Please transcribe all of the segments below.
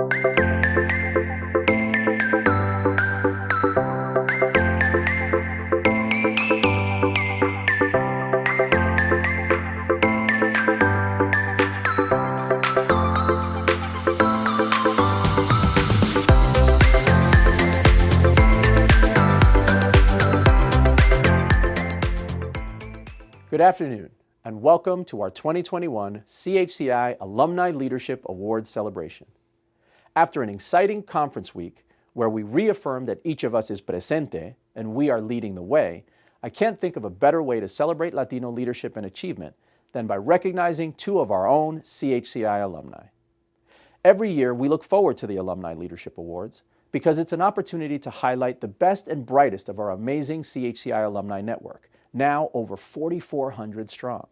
Good afternoon, and welcome to our 2021 CHCI Alumni Leadership Awards celebration. After an exciting conference week where we reaffirmed that each of us is presente and we are leading the way, I can't think of a better way to celebrate Latino leadership and achievement than by recognizing two of our own CHCI alumni. Every year, we look forward to the Alumni Leadership Awards because it's an opportunity to highlight the best and brightest of our amazing CHCI alumni network, now over 4,400 strong.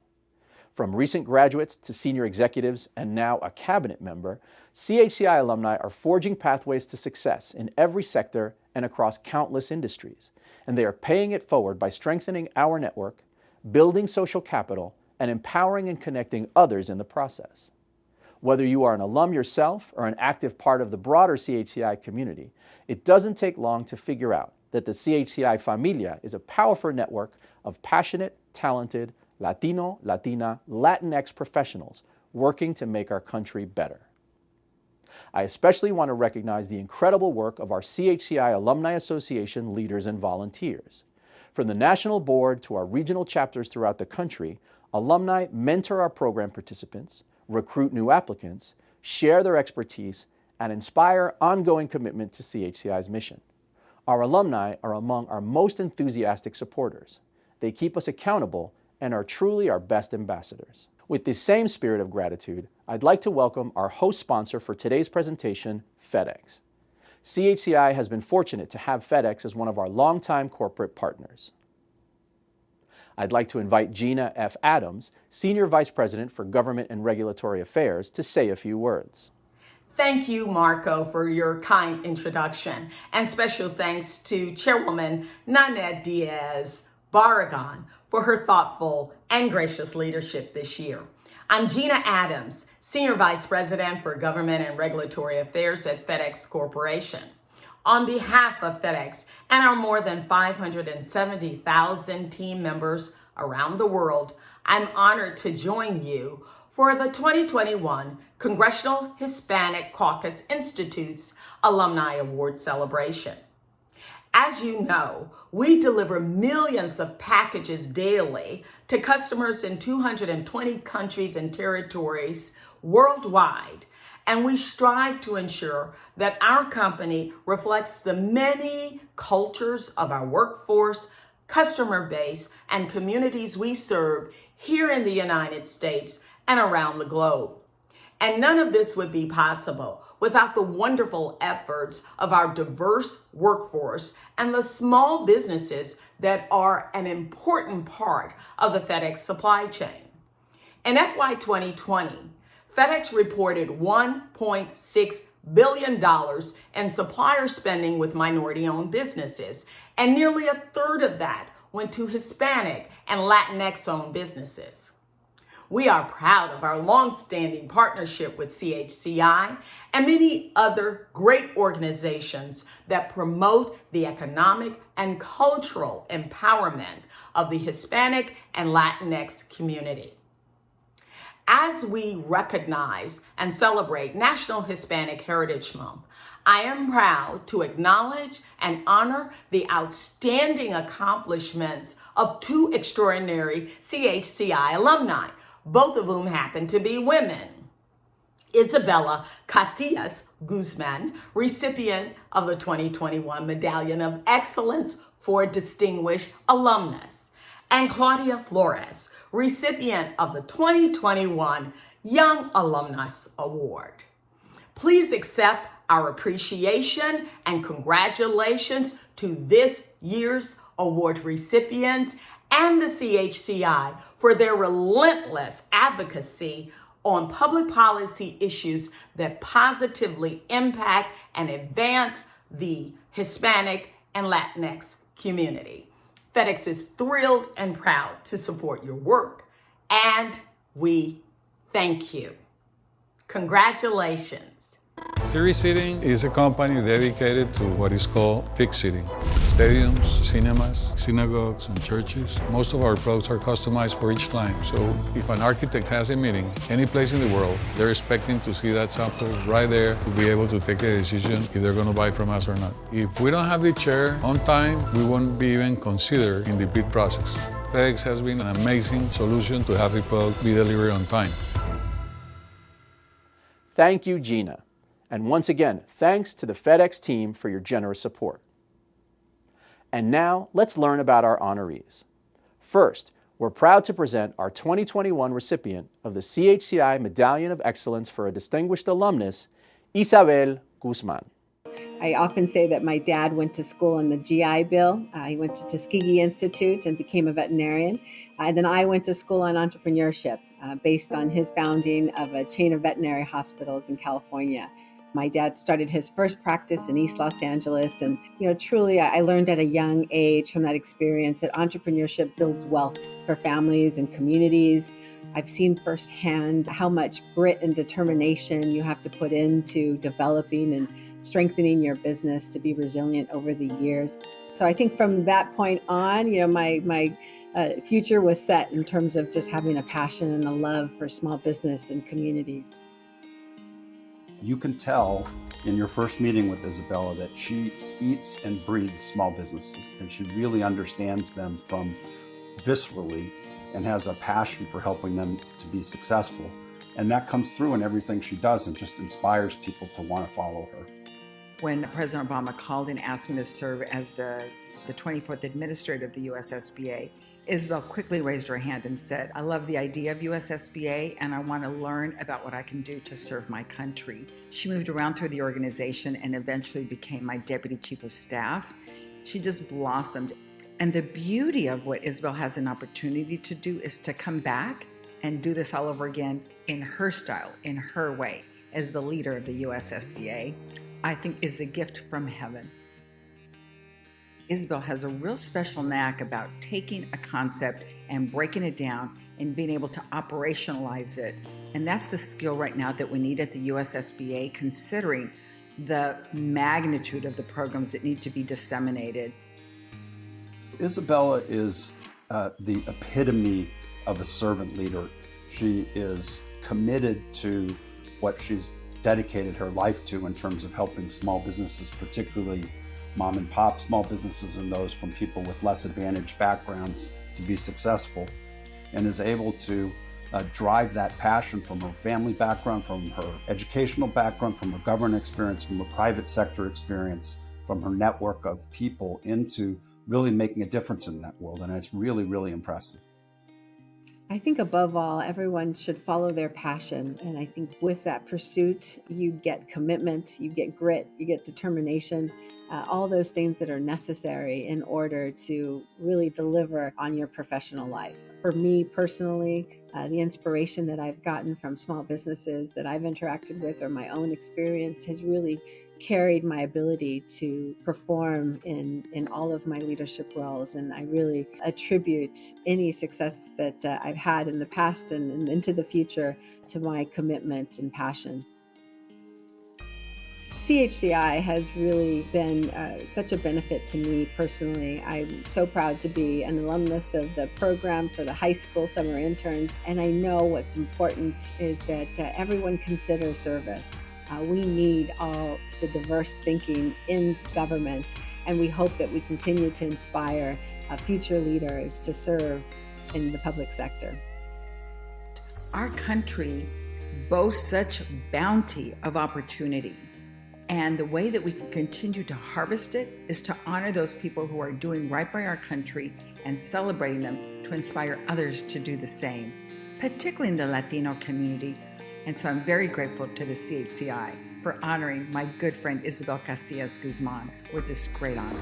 From recent graduates to senior executives and now a cabinet member, CHCI alumni are forging pathways to success in every sector and across countless industries, and they are paying it forward by strengthening our network, building social capital, and empowering and connecting others in the process. Whether you are an alum yourself or an active part of the broader CHCI community, it doesn't take long to figure out that the CHCI Familia is a powerful network of passionate, talented, Latino, Latina, Latinx professionals working to make our country better. I especially want to recognize the incredible work of our CHCI Alumni Association leaders and volunteers. From the national board to our regional chapters throughout the country, alumni mentor our program participants, recruit new applicants, share their expertise, and inspire ongoing commitment to CHCI's mission. Our alumni are among our most enthusiastic supporters. They keep us accountable and are truly our best ambassadors. With this same spirit of gratitude, I'd like to welcome our host sponsor for today's presentation, FedEx. CHCI has been fortunate to have FedEx as one of our longtime corporate partners. I'd like to invite Gina F. Adams, Senior Vice President for Government and Regulatory Affairs, to say a few words. Thank you, Marco, for your kind introduction, and special thanks to Chairwoman Nanette Diaz Barragán for her thoughtful and gracious leadership this year. I'm Gina Adams, Senior Vice President for Government and Regulatory Affairs at FedEx Corporation. On behalf of FedEx and our more than 570,000 team members around the world, I'm honored to join you for the 2021 Congressional Hispanic Caucus Institute's Alumni Award celebration. As you know, we deliver millions of packages daily to customers in 220 countries and territories worldwide, and we strive to ensure that our company reflects the many cultures of our workforce, customer base, and communities we serve here in the United States and around the globe. And none of this would be possible without the wonderful efforts of our diverse workforce and the small businesses that are an important part of the FedEx supply chain. In FY 2020, FedEx reported $1.6 billion in supplier spending with minority-owned businesses, and nearly a third of that went to Hispanic and Latinx-owned businesses. We are proud of our long-standing partnership with CHCI and many other great organizations that promote the economic and cultural empowerment of the Hispanic and Latinx community. As we recognize and celebrate National Hispanic Heritage Month, I am proud to acknowledge and honor the outstanding accomplishments of two extraordinary CHCI alumni, both of whom happen to be women. Isabella Casillas Guzman, recipient of the 2021 Medallion of Excellence for Distinguished Alumnus, and Claudia Flores, recipient of the 2021 Young Alumnus Award. Please accept our appreciation and congratulations to this year's award recipients and the CHCI for their relentless advocacy on public policy issues that positively impact and advance the Hispanic and Latinx community. FedEx is thrilled and proud to support your work, and we thank you. Congratulations. Theory Seating is a company dedicated to what is called fixed seating. Stadiums, cinemas, synagogues, and churches. Most of our products are customized for each client. So if an architect has a meeting any place in the world, they're expecting to see that sample right there to be able to take a decision if they're going to buy from us or not. If we don't have the chair on time, we won't be even considered in the bid process. FedEx has been an amazing solution to have the product be delivered on time. Thank you, Gina. And once again, thanks to the FedEx team for your generous support. And now, let's learn about our honorees. First, we're proud to present our 2021 recipient of the CHCI Medallion of Excellence for a Distinguished Alumnus, Isabella Guzman. I often say that my dad went to school on the GI Bill. He went to Tuskegee Institute and became a veterinarian. And then I went to school on entrepreneurship based on his founding of a chain of veterinary hospitals in California. My dad started his first practice in East Los Angeles, and truly I learned at a young age from that experience that entrepreneurship builds wealth for families and communities. I've seen firsthand how much grit and determination you have to put into developing and strengthening your business to be resilient over the years. So I think from that point on, my future was set in terms of just having a passion and a love for small business and communities. You can tell in your first meeting with Isabella that she eats and breathes small businesses, and she really understands them from viscerally and has a passion for helping them to be successful. And that comes through in everything she does and just inspires people to want to follow her. When President Obama called and asked me to serve as the 24th Administrator of the USSBA, Isabel quickly raised her hand and said, I love the idea of USSBA and I want to learn about what I can do to serve my country. She moved around through the organization and eventually became my Deputy Chief of Staff. She just blossomed. And the beauty of what Isabel has an opportunity to do is to come back and do this all over again in her style, in her way, as the leader of the USSBA, I think is a gift from heaven. Isabel has a real special knack about taking a concept and breaking it down and being able to operationalize it. And that's the skill right now that we need at the USSBA, considering the magnitude of the programs that need to be disseminated. Isabella is the epitome of a servant leader. She is committed to what she's dedicated her life to in terms of helping small businesses, particularly mom and pop small businesses and those from people with less advantaged backgrounds, to be successful, and is able to drive that passion from her family background, from her educational background, from her government experience, from her private sector experience, from her network of people into really making a difference in that world. And it's really, really impressive. I think above all, everyone should follow their passion. And I think with that pursuit, you get commitment, you get grit, you get determination, all those things that are necessary in order to really deliver on your professional life. For me personally, the inspiration that I've gotten from small businesses that I've interacted with or my own experience has really carried my ability to perform in all of my leadership roles. And I really attribute any success that I've had in the past and into the future to my commitment and passion. CHCI has really been such a benefit to me personally. I'm so proud to be an alumnus of the program for the high school summer interns, and I know what's important is that everyone consider service. We need all the diverse thinking in government, and we hope that we continue to inspire future leaders to serve in the public sector. Our country boasts such bounty of opportunity. And the way that we can continue to harvest it is to honor those people who are doing right by our country and celebrating them to inspire others to do the same, particularly in the Latino community. And so I'm very grateful to the CHCI for honoring my good friend Isabella Casillas Guzman with this great honor.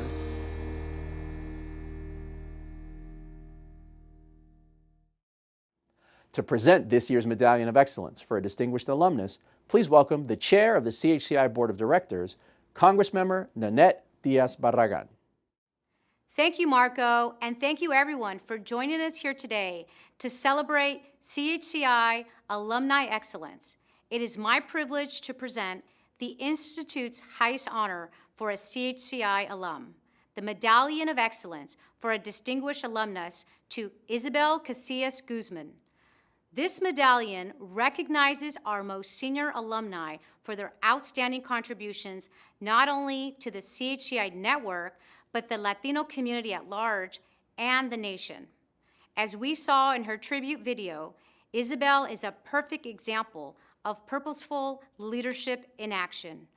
To present this year's Medallion of Excellence for a Distinguished Alumnus, please welcome the Chair of the CHCI Board of Directors, Congressmember Nanette Diaz Barragán. Thank you, Marco, and thank you everyone for joining us here today to celebrate CHCI Alumni Excellence. It is my privilege to present the Institute's highest honor for a CHCI alum, the Medallion of Excellence for a distinguished alumnus to Isabella Casillas Guzman. This medallion recognizes our most senior alumni for their outstanding contributions not only to the CHCI network, but the Latino community at large and the nation. As we saw in her tribute video, Isabel is a perfect example of purposeful leadership in action.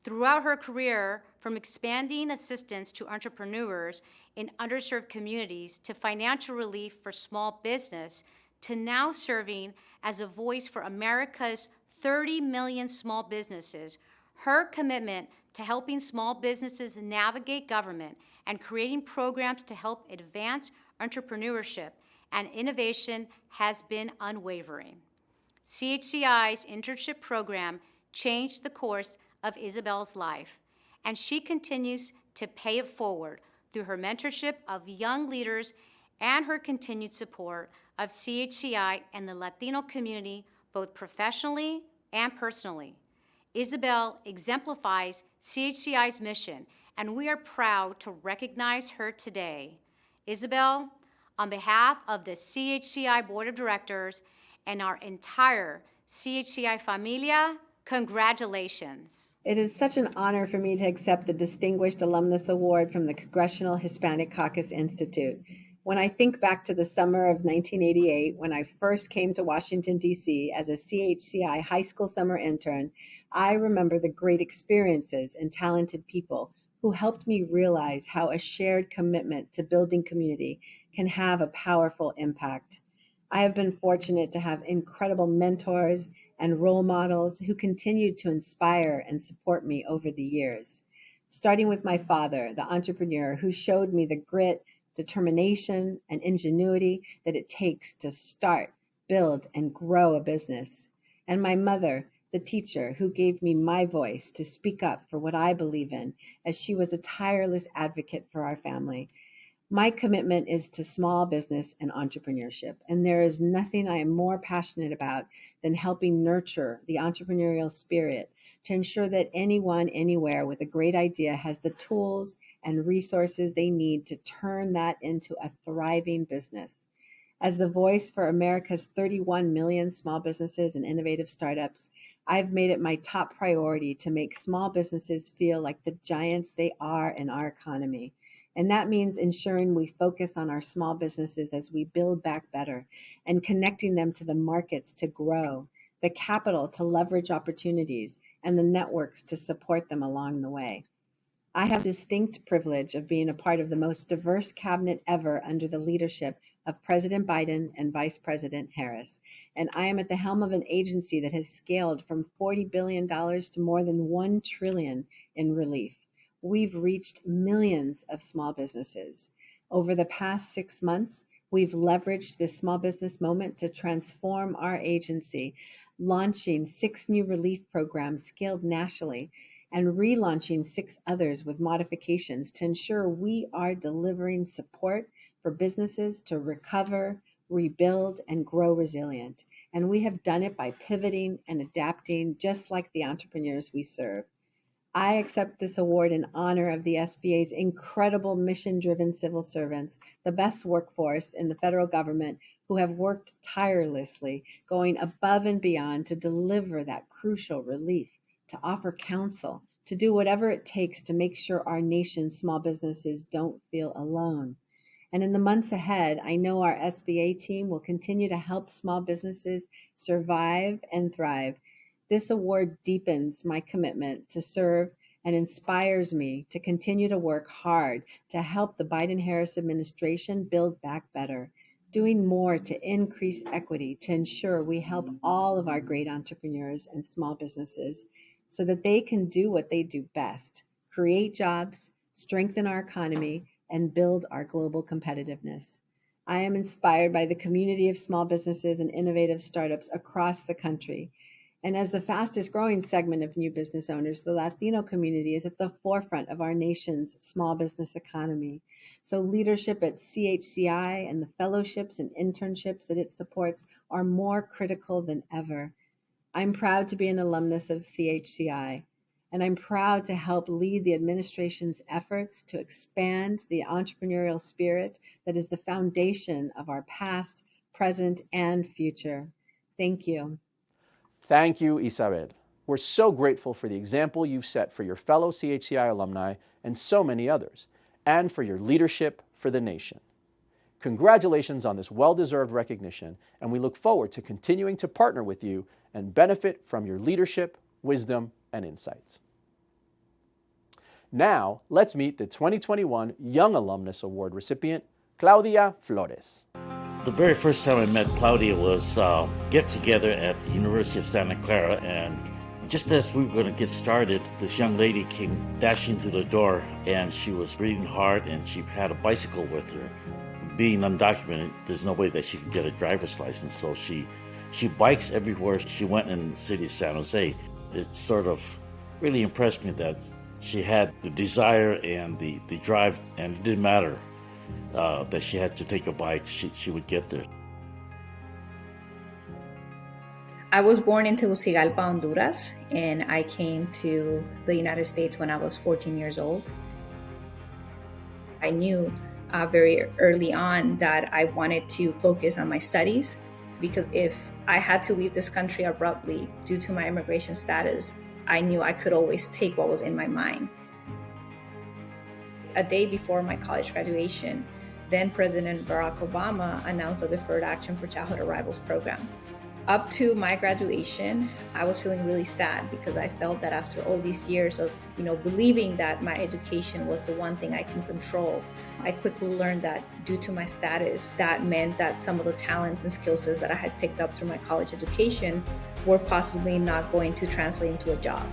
Throughout her career, from expanding assistance to entrepreneurs in underserved communities to financial relief for small business, to now serving as a voice for America's 30 million small businesses, her commitment to helping small businesses navigate government and creating programs to help advance entrepreneurship and innovation has been unwavering. CHCI's internship program changed the course of Isabel's life, and she continues to pay it forward through her mentorship of young leaders and her continued support of CHCI and the Latino community, both professionally and personally. Isabel exemplifies CHCI's mission, and we are proud to recognize her today. Isabel, on behalf of the CHCI Board of Directors and our entire CHCI familia, congratulations. It is such an honor for me to accept the Distinguished Alumnus Award from the Congressional Hispanic Caucus Institute. When I think back to the summer of 1988, when I first came to Washington, D.C. as a CHCI high school summer intern, I remember the great experiences and talented people who helped me realize how a shared commitment to building community can have a powerful impact. I have been fortunate to have incredible mentors and role models who continued to inspire and support me over the years. Starting with my father, the entrepreneur who showed me the grit, determination, and ingenuity that it takes to start, build, and grow a business. And my mother, the teacher who gave me my voice to speak up for what I believe in, as she was a tireless advocate for our family. My commitment is to small business and entrepreneurship, and there is nothing I am more passionate about than helping nurture the entrepreneurial spirit to ensure that anyone, anywhere with a great idea has the tools and resources they need to turn that into a thriving business. As the voice for America's 31 million small businesses and innovative startups, I've made it my top priority to make small businesses feel like the giants they are in our economy. And that means ensuring we focus on our small businesses as we build back better and connecting them to the markets to grow, the capital to leverage opportunities, and the networks to support them along the way. I have the distinct privilege of being a part of the most diverse cabinet ever under the leadership of President Biden and Vice President Harris. And I am at the helm of an agency that has scaled from $40 billion to more than $1 trillion in relief. We've reached millions of small businesses. Over the past 6 months, we've leveraged this small business moment to transform our agency, launching 6 new relief programs scaled nationally and relaunching 6 others with modifications to ensure we are delivering support for businesses to recover, rebuild, and grow resilient. And we have done it by pivoting and adapting just like the entrepreneurs we serve. I accept this award in honor of the SBA's incredible mission-driven civil servants, the best workforce in the federal government who have worked tirelessly, going above and beyond to deliver that crucial relief, to offer counsel, to do whatever it takes to make sure our nation's small businesses don't feel alone. And in the months ahead, I know our SBA team will continue to help small businesses survive and thrive. This award deepens my commitment to serve and inspires me to continue to work hard to help the Biden-Harris administration build back better, doing more to increase equity to ensure we help all of our great entrepreneurs and small businesses so that they can do what they do best, create jobs, strengthen our economy, and build our global competitiveness. I am inspired by the community of small businesses and innovative startups across the country. And as the fastest growing segment of new business owners, the Latino community is at the forefront of our nation's small business economy. So leadership at CHCI and the fellowships and internships that it supports are more critical than ever. I'm proud to be an alumnus of CHCI. and I'm proud to help lead the administration's efforts to expand the entrepreneurial spirit that is the foundation of our past, present, and future. Thank you. Thank you, Isabel. We're so grateful for the example you've set for your fellow CHCI alumni and so many others, and for your leadership for the nation. Congratulations on this well-deserved recognition, and we look forward to continuing to partner with you and benefit from your leadership, wisdom, and insights. Now, let's meet the 2021 Young Alumnus Award recipient, Claudia Flores. The very first time I met Claudia was get-together at the University of Santa Clara, and just as we were going to get started, this young lady came dashing through the door, and she was breathing hard, and she had a bicycle with her. Being undocumented, there's no way that she could get a driver's license, so she bikes everywhere she went in the city of San Jose. It sort of really impressed me that she had the desire and the drive, and it didn't matter that she had to take a bike, she would get there. I was born in Tegucigalpa, Honduras, and I came to the United States when I was 14 years old. I knew very early on that I wanted to focus on my studies, because if I had to leave this country abruptly due to my immigration status, I knew I could always take what was in my mind. A day before my college graduation, then President Barack Obama announced a Deferred Action for Childhood Arrivals program. Up to my graduation, I was feeling really sad because I felt that after all these years of, believing that my education was the one thing I can control, I quickly learned that due to my status, that meant that some of the talents and skill sets that I had picked up through my college education were possibly not going to translate into a job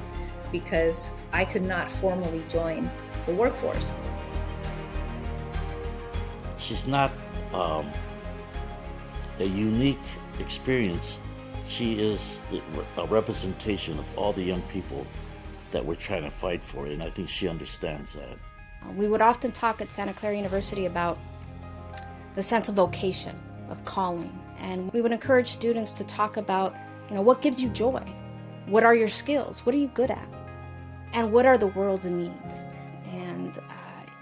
because I could not formally join the workforce. She's not a unique experience. She is a representation of all the young people that we're trying to fight for, and I think she understands that. We would often talk at Santa Clara University about the sense of vocation, of calling, and we would encourage students to talk about, what gives you joy? What are your skills? What are you good at? And what are the world's needs? And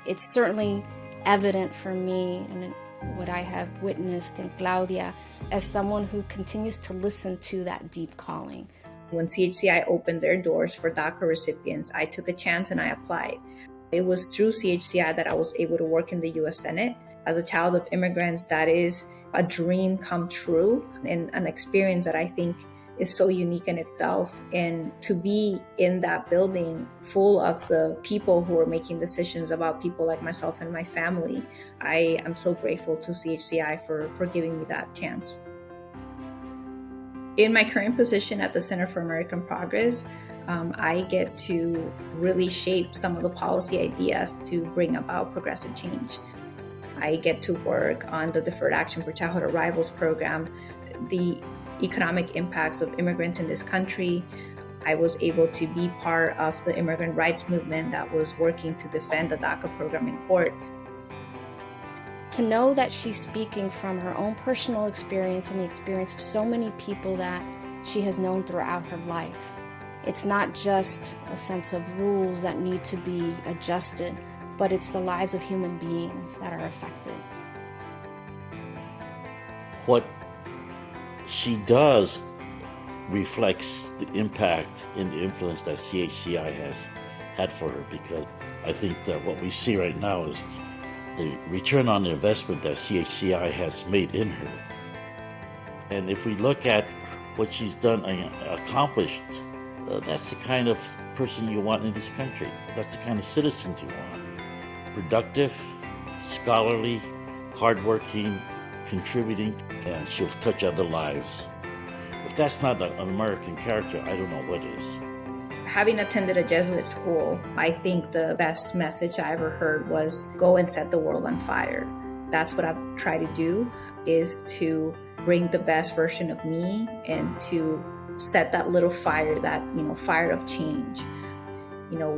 it's certainly evident for me and what I have witnessed in Claudia as someone who continues to listen to that deep calling. When CHCI opened their doors for DACA recipients, I took a chance and I applied. It was through CHCI that I was able to work in the U.S. Senate. As a child of immigrants, that is a dream come true and an experience that I think is so unique in itself. And to be in that building full of the people who are making decisions about people like myself and my family, I am so grateful to CHCI for giving me that chance. In my current position at the Center for American Progress, I get to really shape some of the policy ideas to bring about progressive change. I get to work on the Deferred Action for Childhood Arrivals program, the economic impacts of immigrants in this country. I was able to be part of the immigrant rights movement that was working to defend the DACA program in court. To know that she's speaking from her own personal experience and the experience of so many people that she has known throughout her life. It's not just a sense of rules that need to be adjusted, but it's the lives of human beings that are affected. What she does reflects the impact and the influence that CHCI has had for her, because I think that what we see right now is the return on the investment that CHCI has made in her. And if we look at what she's done and accomplished, that's the kind of person you want in this country. That's the kind of citizens you want. Productive, scholarly, hardworking, contributing, and she'll touch other lives. If that's not an American character, I don't know what is. Having attended a Jesuit school, I think the best message I ever heard was go and set the world on fire. That's what I've tried to do, is to bring the best version of me and to set that little fire, that, fire of change.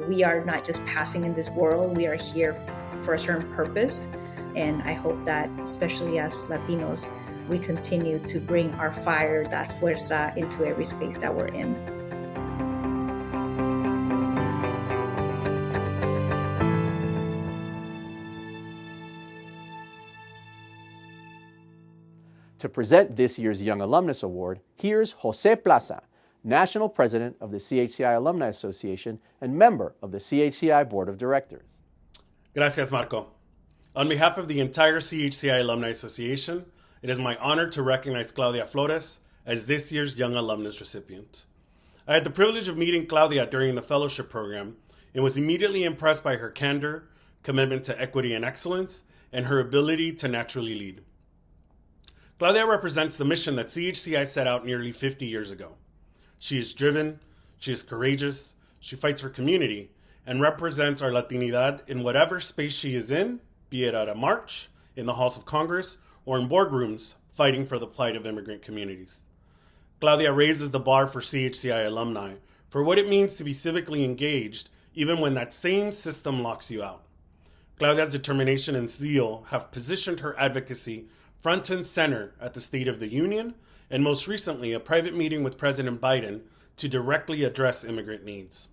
We are not just passing in this world, we are here for a certain purpose. And I hope that, especially as Latinos, we continue to bring our fire, that fuerza, into every space that we're in. To present this year's Young Alumnus Award, here's Jose Plaza, National President of the CHCI Alumni Association and member of the CHCI Board of Directors. Gracias, Marco. On behalf of the entire CHCI Alumni Association, it is my honor to recognize Claudia Flores as this year's Young Alumnus recipient. I had the privilege of meeting Claudia during the fellowship program and was immediately impressed by her candor, commitment to equity and excellence, and her ability to naturally lead. Claudia represents the mission that CHCI set out nearly 50 years ago. She is driven, she is courageous, she fights for community, and represents our Latinidad in whatever space she is in, be it at a march, in the halls of Congress, or in boardrooms fighting for the plight of immigrant communities. Claudia raises the bar for CHCI alumni for what it means to be civically engaged even when that same system locks you out. Claudia's determination and zeal have positioned her advocacy front and center at the State of the Union, and most recently, a private meeting with President Biden to directly address immigrant needs.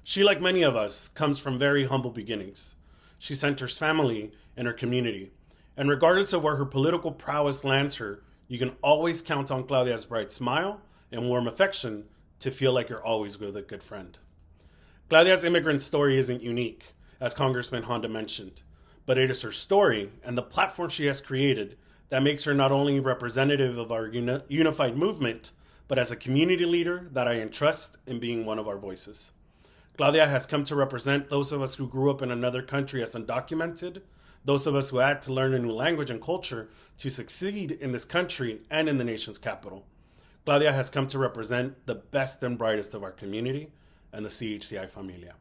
She, like many of us, comes from very humble beginnings. She centers family and her community, and regardless of where her political prowess lands her, you can always count on Claudia's bright smile and warm affection to feel like you're always with a good friend. Claudia's immigrant story isn't unique, as Congressman Honda mentioned, but it is her story and the platform she has created that makes her not only representative of our unified movement, but as a community leader that I entrust in being one of our voices. Claudia has come to represent those of us who grew up in another country as undocumented, those of us who had to learn a new language and culture to succeed in this country and in the nation's capital. Claudia has come to represent the best and brightest of our community and the CHCI familia.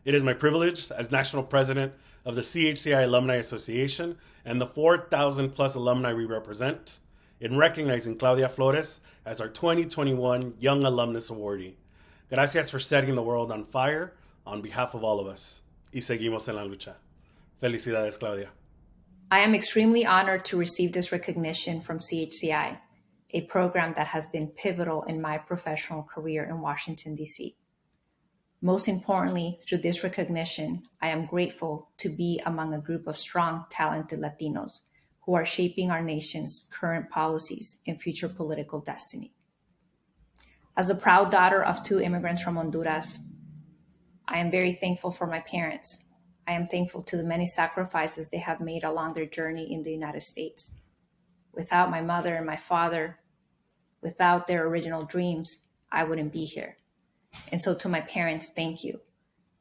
It is my privilege as National President of the CHCI Alumni Association and the 4,000 plus alumni we represent in recognizing Claudia Flores as our 2021 Young Alumnus Awardee. Gracias for setting the world on fire on behalf of all of us. Y seguimos en la lucha. Felicidades, Claudia. I am extremely honored to receive this recognition from CHCI, a program that has been pivotal in my professional career in Washington, D.C. Most importantly, through this recognition, I am grateful to be among a group of strong, talented Latinos who are shaping our nation's current policies and future political destiny. As the proud daughter of 2 immigrants from Honduras, I am very thankful for my parents. I am thankful to the many sacrifices they have made along their journey in the United States. Without my mother and my father, without their original dreams, I wouldn't be here. And so to my parents, thank you.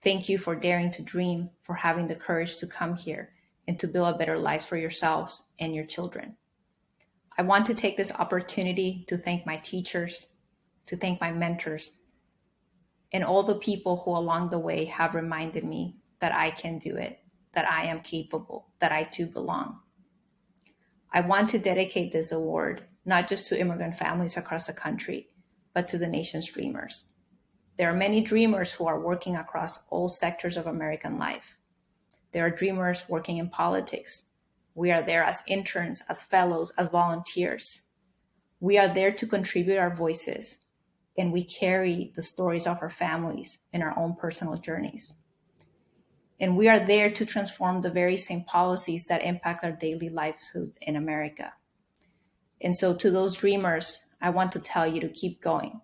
Thank you for daring to dream, for having the courage to come here and to build a better life for yourselves and your children. I want to take this opportunity to thank my teachers, to thank my mentors, and all the people who along the way have reminded me that I can do it, that I am capable, that I too belong. I want to dedicate this award not just to immigrant families across the country, but to the nation's dreamers. There are many dreamers who are working across all sectors of American life. There are dreamers working in politics. We are there as interns, as fellows, as volunteers. We are there to contribute our voices, and we carry the stories of our families and our own personal journeys. And we are there to transform the very same policies that impact our daily lives in America. And so to those dreamers, I want to tell you to keep going.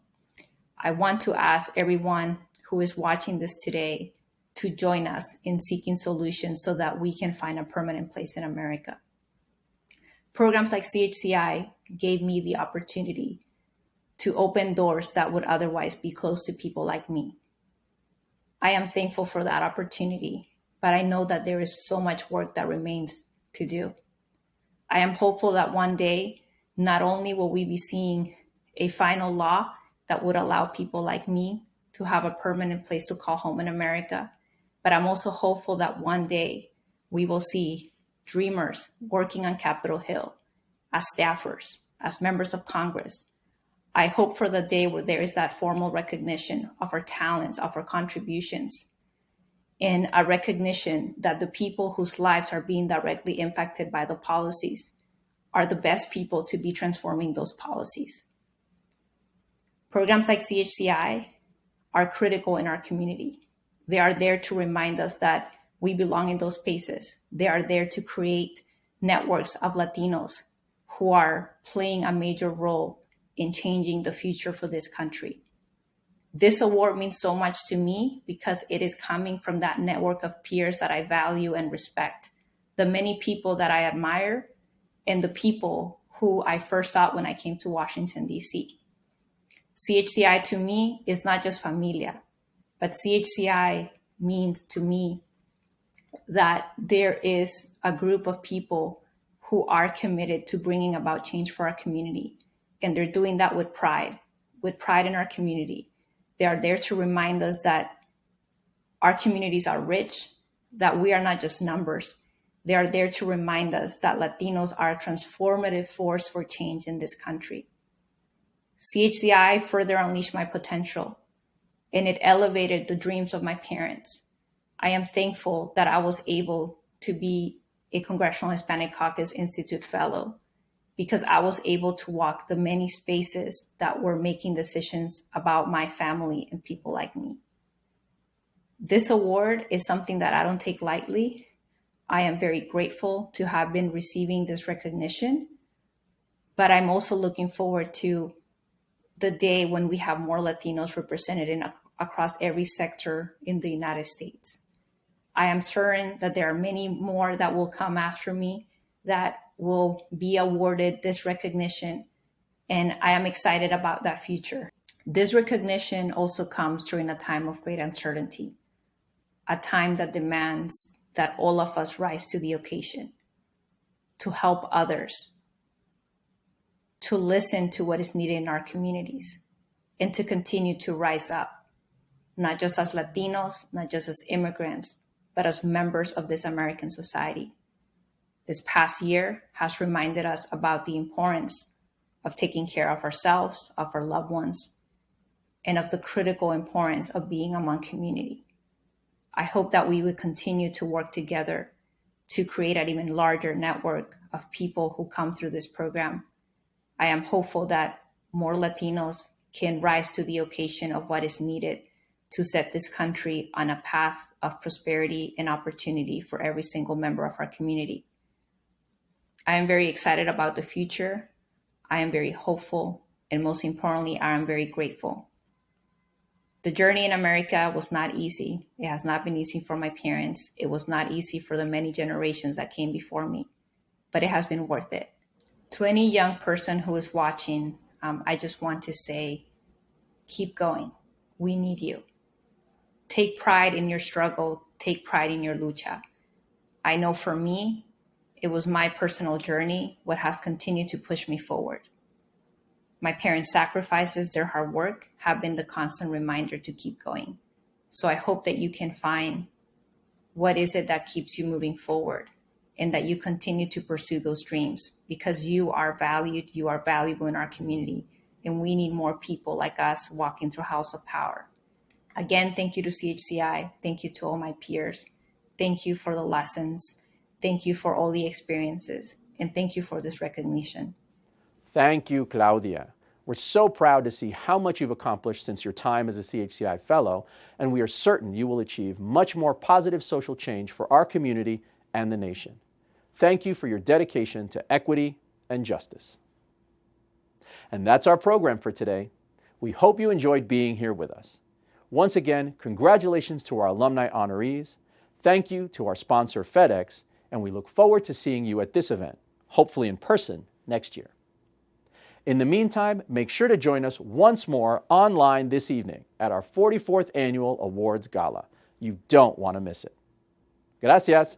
I want to ask everyone who is watching this today to join us in seeking solutions so that we can find a permanent place in America. Programs like CHCI gave me the opportunity to open doors that would otherwise be closed to people like me. I am thankful for that opportunity, but I know that there is so much work that remains to do. I am hopeful that one day, not only will we be seeing a final law that would allow people like me to have a permanent place to call home in America, but I'm also hopeful that one day we will see dreamers working on Capitol Hill as staffers, as members of Congress. I hope for the day where there is that formal recognition of our talents, of our contributions, and a recognition that the people whose lives are being directly impacted by the policies are the best people to be transforming those policies. Programs like CHCI are critical in our community. They are there to remind us that we belong in those spaces. They are there to create networks of Latinos who are playing a major role in changing the future for this country. This award means so much to me because it is coming from that network of peers that I value and respect, the many people that I admire, and the people who I first saw when I came to Washington, D.C. CHCI to me is not just familia, but CHCI means to me that there is a group of people who are committed to bringing about change for our community. And they're doing that with pride in our community. They are there to remind us that our communities are rich, that we are not just numbers. They are there to remind us that Latinos are a transformative force for change in this country. CHCI further unleashed my potential, and it elevated the dreams of my parents. I am thankful that I was able to be a Congressional Hispanic Caucus Institute Fellow because I was able to walk the many spaces that were making decisions about my family and people like me. This award is something that I don't take lightly. I am very grateful to have been receiving this recognition, but I'm also looking forward to the day when we have more Latinos represented across every sector in the United States. I am certain that there are many more that will come after me that will be awarded this recognition, and I am excited about that future. This recognition also comes during a time of great uncertainty, a time that demands that all of us rise to the occasion, to help others, to listen to what is needed in our communities, and to continue to rise up, not just as Latinos, not just as immigrants, but as members of this American society. This past year has reminded us about the importance of taking care of ourselves, of our loved ones, and of the critical importance of being among community. I hope that we would continue to work together to create an even larger network of people who come through this program. I am hopeful that more Latinos can rise to the occasion of what is needed to set this country on a path of prosperity and opportunity for every single member of our community. I am very excited about the future. I am very hopeful, and most importantly, I am very grateful. The journey in America was not easy. It has not been easy for my parents. It was not easy for the many generations that came before me, but it has been worth it. To any young person who is watching, I just want to say, keep going. We need you. Take pride in your struggle. Take pride in your lucha. I know for me, it was my personal journey what has continued to push me forward. My parents' sacrifices, their hard work, have been the constant reminder to keep going. So I hope that you can find what is it that keeps you moving forward, and that you continue to pursue those dreams, because you are valued, you are valuable in our community, and we need more people like us walking through House of Power. Again, thank you to CHCI. Thank you to all my peers. Thank you for the lessons. Thank you for all the experiences. And thank you for this recognition. Thank you, Claudia. We're so proud to see how much you've accomplished since your time as a CHCI Fellow, and we are certain you will achieve much more positive social change for our community and the nation. Thank you for your dedication to equity and justice. And that's our program for today. We hope you enjoyed being here with us. Once again, congratulations to our alumni honorees. Thank you to our sponsor, FedEx, and we look forward to seeing you at this event, hopefully in person next year. In the meantime, make sure to join us once more online this evening at our 44th Annual Awards Gala. You don't want to miss it. Gracias.